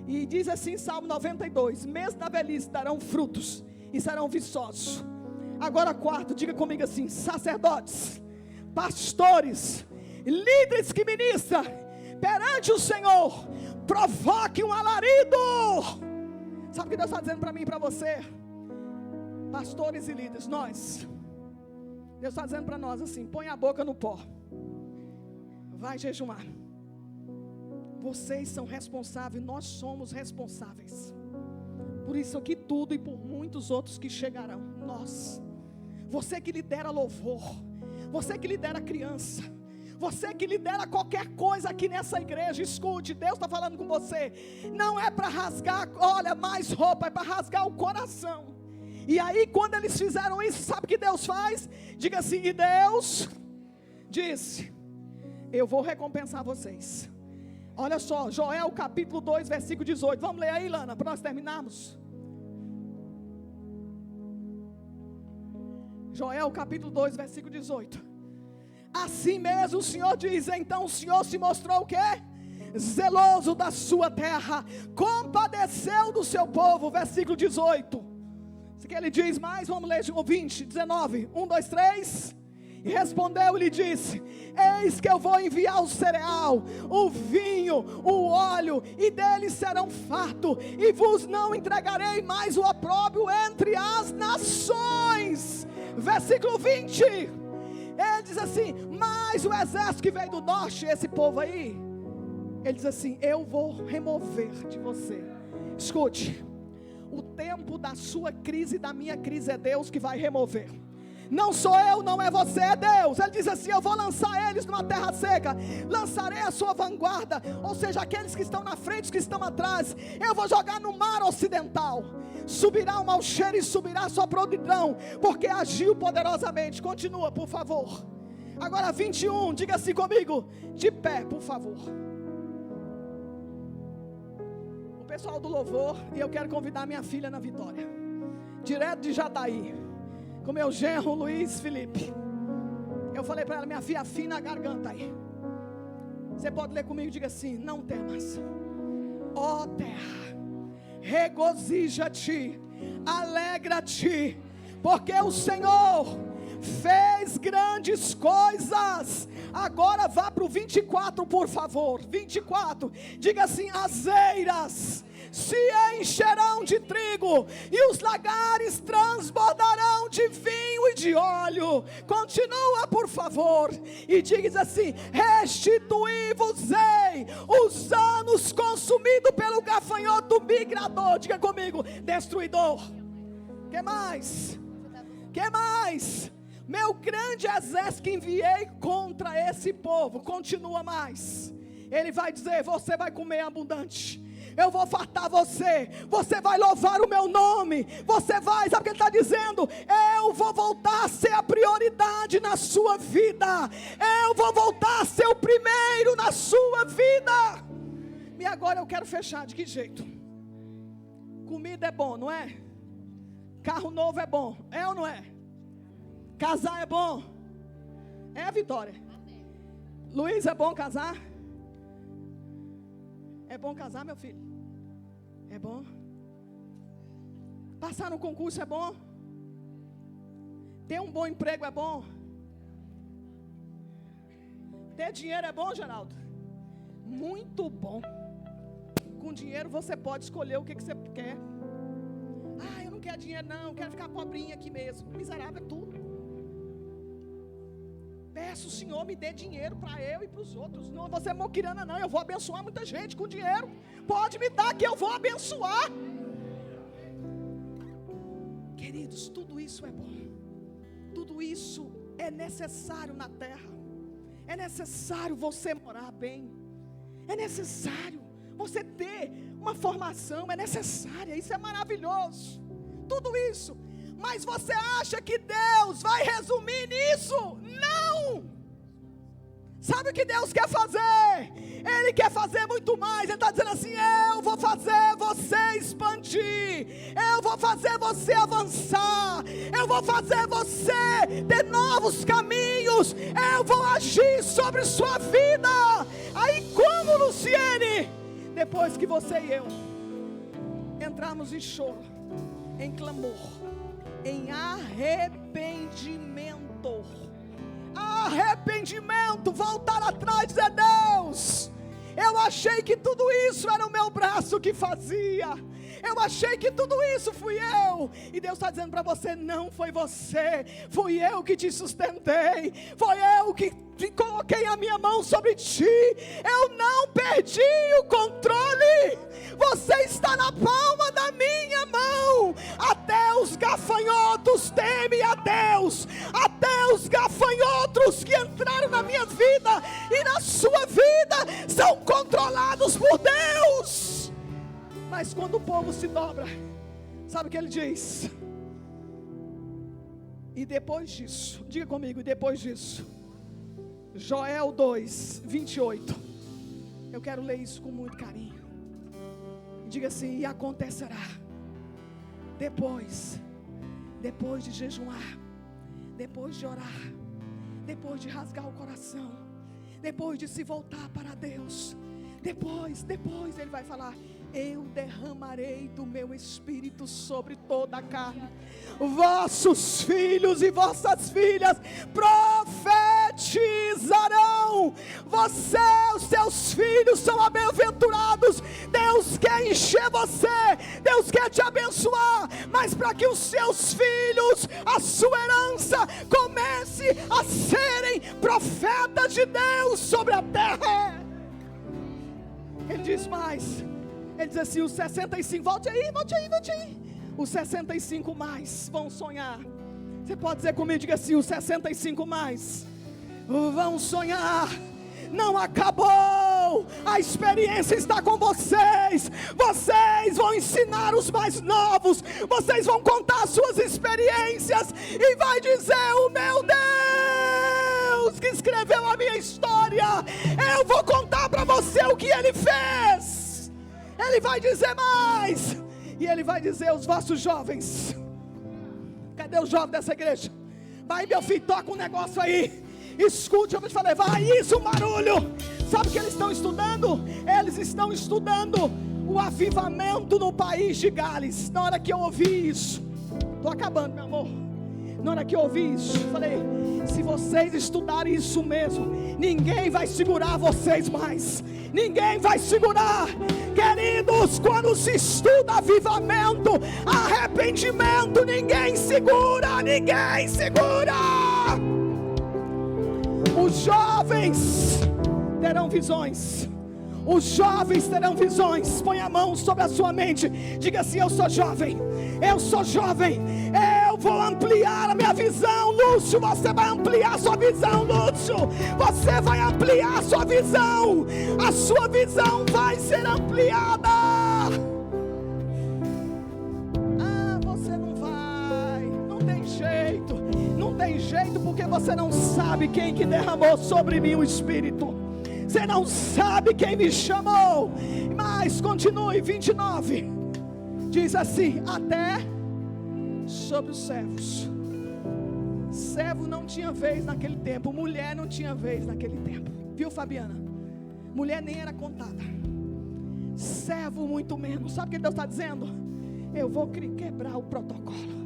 E diz assim, Salmo 92: mesmo na velhice darão frutos e serão viçosos. Agora quarto, diga comigo assim: sacerdotes, pastores, líderes que ministram perante o Senhor, provoque um alarido. Sabe o que Deus está dizendo para mim e para você? Pastores e líderes, Deus está dizendo para nós assim: põe a boca no pó, vai jejumar. Vocês são responsáveis, nós somos responsáveis por isso aqui tudo e por muitos outros que chegarão. Você que lidera louvor, você que lidera criança, você que lidera qualquer coisa aqui nessa igreja, escute, Deus está falando com você. Não é para rasgar, mais roupa, é para rasgar o coração. E aí quando eles fizeram isso, sabe o que Deus faz? Diga assim: e Deus disse: eu vou recompensar vocês. Olha só, Joel capítulo 2 versículo 18. Vamos ler aí, Lana, para nós terminarmos. Joel capítulo 2 versículo 18. Assim mesmo o Senhor diz: então o Senhor se mostrou o quê? Zeloso da sua terra, compadeceu do seu povo. Versículo 18. Isso que ele diz mais, vamos ler o 20, 19, 1, 2, 3. E respondeu e lhe disse: eis que eu vou enviar o cereal, o vinho, o óleo, e deles serão farto, e vos não entregarei mais o opróbrio entre as nações. Versículo 20. Ele diz assim: mas o exército que veio do norte, esse povo aí, ele diz assim: eu vou remover de você. Escute, o tempo da sua crise e da minha crise é Deus que vai remover. Não sou eu, não é você, é Deus. Ele diz assim: eu vou lançar eles numa terra seca, lançarei a sua vanguarda, ou seja, aqueles que estão na frente, os que estão atrás, eu vou jogar no mar ocidental. Subirá o mau cheiro e subirá a sua podridão, porque agiu poderosamente. Continua, por favor. Agora 21, diga assim comigo, de pé, por favor. O pessoal do louvor, e eu quero convidar minha filha na Vitória, direto de Jataí, com meu genro Luiz Felipe. Eu falei para ela: minha filha, afina a garganta aí. Você pode ler comigo, diga assim: não temas, ó terra, regozija-te, alegra-te, porque o Senhor fez grandes coisas. Agora vá para o 24, por favor. 24, diga assim: as eiras se encherão de trigo, e os lagares transbordarão de vinho e de óleo. Continua, por favor, e diz assim: restituí-vos-ei os anos consumidos pelo gafanhoto migrador. Diga comigo: destruidor. Que mais? Que mais? Meu grande exército que enviei contra esse povo. Continua mais. Ele vai dizer: você vai comer abundante, eu vou fartar você, você vai louvar o meu nome, você vai, sabe o que ele está dizendo? Eu vou voltar a ser a prioridade na sua vida, eu vou voltar a ser o primeiro na sua vida. E agora eu quero fechar, de que jeito? Comida é bom, não é? Carro novo é bom, é ou não é? Casar é bom, é, Vitória? Luiz, é bom casar? É bom casar, meu filho? É bom? Passar no concurso é bom? Ter um bom emprego é bom? Ter dinheiro é bom, Geraldo? Muito bom. Com dinheiro você pode escolher o que você quer. Ah, eu não quero dinheiro não, eu quero ficar pobrinha aqui mesmo. Miserável é tu. peço, Senhor, me dê dinheiro para eu e para os outros. Não, você é moquirana não, eu vou abençoar muita gente com dinheiro. Pode me dar que eu vou abençoar. Queridos, tudo isso é bom. Tudo isso é necessário na terra. É necessário você morar bem. É necessário você ter uma formação. É necessária, isso é maravilhoso. Tudo isso. Mas você acha que Deus vai resumir nisso? Não! Sabe o que Deus quer fazer? Ele quer fazer muito mais. Ele está dizendo assim: eu vou fazer você expandir, eu vou fazer você avançar, eu vou fazer você ter novos caminhos, eu vou agir sobre sua vida. Aí como, Luciene? Depois que você e eu entrarmos em choro, em clamor, em arrependimento, voltar atrás, dizer: Deus, eu achei que tudo isso era o meu braço que fazia, eu achei que tudo isso fui eu, e Deus está dizendo para você: não foi você, fui eu que te sustentei, foi eu que coloquei a minha mão sobre ti, eu não perdi o controle, você está na palma da minha mão. Até os gafanhotos temem a Deus, até os gafanhotos que entraram na minha vida e na sua vida são controlados por Deus. Mas quando o povo se dobra, sabe o que ele diz? E depois disso, diga comigo, e depois disso, Joel 2, 28. Eu quero ler isso com muito carinho. Diga assim: e acontecerá, depois de jejuar, depois de orar, depois de rasgar o coração, depois de se voltar para Deus, depois ele vai falar: eu derramarei do meu espírito sobre toda a carne, vossos filhos e vossas filhas profetizarão, os seus filhos são bem-aventurados. Deus quer encher você, Deus quer te abençoar, mas para que os seus filhos, a sua herança, comece a serem profetas de Deus sobre a terra. Ele diz mais, ele diz assim: os 65, volte aí, os 65 mais vão sonhar. Você pode dizer comigo, diga assim: os 65 mais vão sonhar. Não acabou, a experiência está com vocês. Vocês vão ensinar os mais novos, vocês vão contar suas experiências e vai dizer: o meu Deus que escreveu a minha história, eu vou contar para você o que Ele fez. Ele vai dizer mais, e Ele vai dizer: os vossos jovens. Cadê o jovem dessa igreja? Vai, meu filho, toca um negócio aí. Escute, eu vou te falar, vai, isso, barulho. Sabe o que eles estão estudando? Eles estão estudando o avivamento no país de Gales. Na hora que eu ouvi isso, estou acabando, meu amor. Na hora que eu ouvi isso, falei: se vocês estudarem isso mesmo, ninguém vai segurar vocês mais. Ninguém vai segurar. Queridos, quando se estuda avivamento, arrependimento, ninguém segura, ninguém segura. Os jovens terão visões. Os jovens terão visões. Põe a mão sobre a sua mente. Diga assim: eu sou jovem. Eu sou jovem. Eu vou ampliar a minha visão. Lúcio, você vai ampliar a sua visão. Lúcio, você vai ampliar a sua visão. A sua visão vai ser ampliada. Você não vai. Não tem jeito. Não tem jeito, porque você não sabe quem que derramou sobre mim o Espírito. Você não sabe quem me chamou. Mas continue, 29. Diz assim: até sobre os servos. Servo não tinha vez naquele tempo. Mulher não tinha vez naquele tempo. Viu, Fabiana? Mulher nem era contada. Servo muito menos. Sabe o que Deus está dizendo? Eu vou quebrar o protocolo.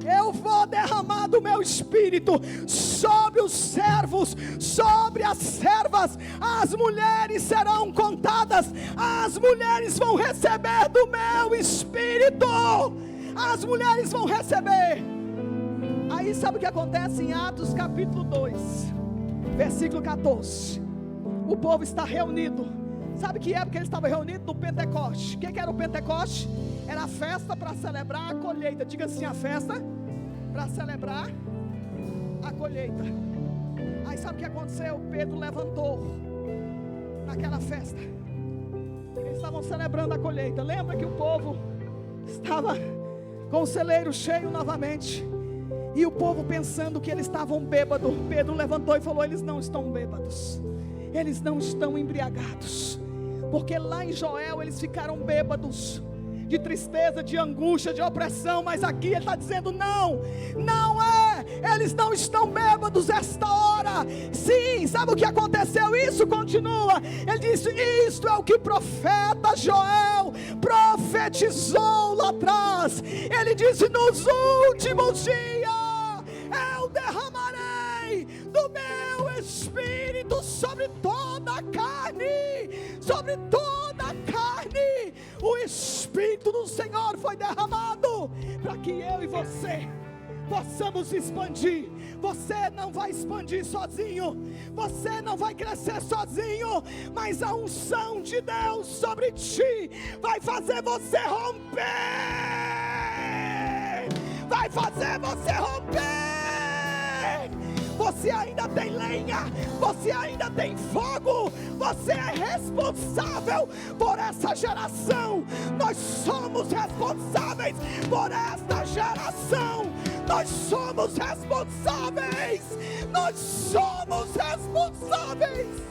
Eu vou derramar do meu espírito sobre os servos, sobre as servas. As mulheres serão contadas. As mulheres vão receber do meu espírito. As mulheres vão receber. Aí sabe o que acontece em Atos capítulo 2? Versículo 14. O povo está reunido. Sabe que época eles estavam reunidos? No Pentecoste. O que era o Pentecoste? Era a festa para celebrar a colheita. Diga assim, a festa para celebrar a colheita. Aí sabe o que aconteceu? Pedro levantou naquela festa. Eles estavam celebrando a colheita. Lembra que o povo estava com o celeiro cheio novamente, e o povo pensando que eles estavam bêbados. Pedro levantou e falou: eles não estão bêbados, eles não estão embriagados, porque lá em Joel eles ficaram bêbados de tristeza, de angústia, de opressão. Mas aqui ele está dizendo: não, não é, eles não estão bêbados esta hora. Sim, sabe o que aconteceu? Isso continua. Ele disse: isto é o que o profeta Joel profetizou lá atrás. Ele disse: nos últimos dias eu derramarei do meu Espírito sobre toda a carne, sobre toda a carne. O Espírito do Senhor foi derramado para que eu e você possamos expandir. Você não vai expandir sozinho, você não vai crescer sozinho, mas a unção de Deus sobre ti vai fazer você romper, vai fazer você romper. Você ainda tem lenha, você ainda tem fogo, você é responsável por essa geração. Nós somos responsáveis por esta geração. Nós somos responsáveis. Nós somos responsáveis.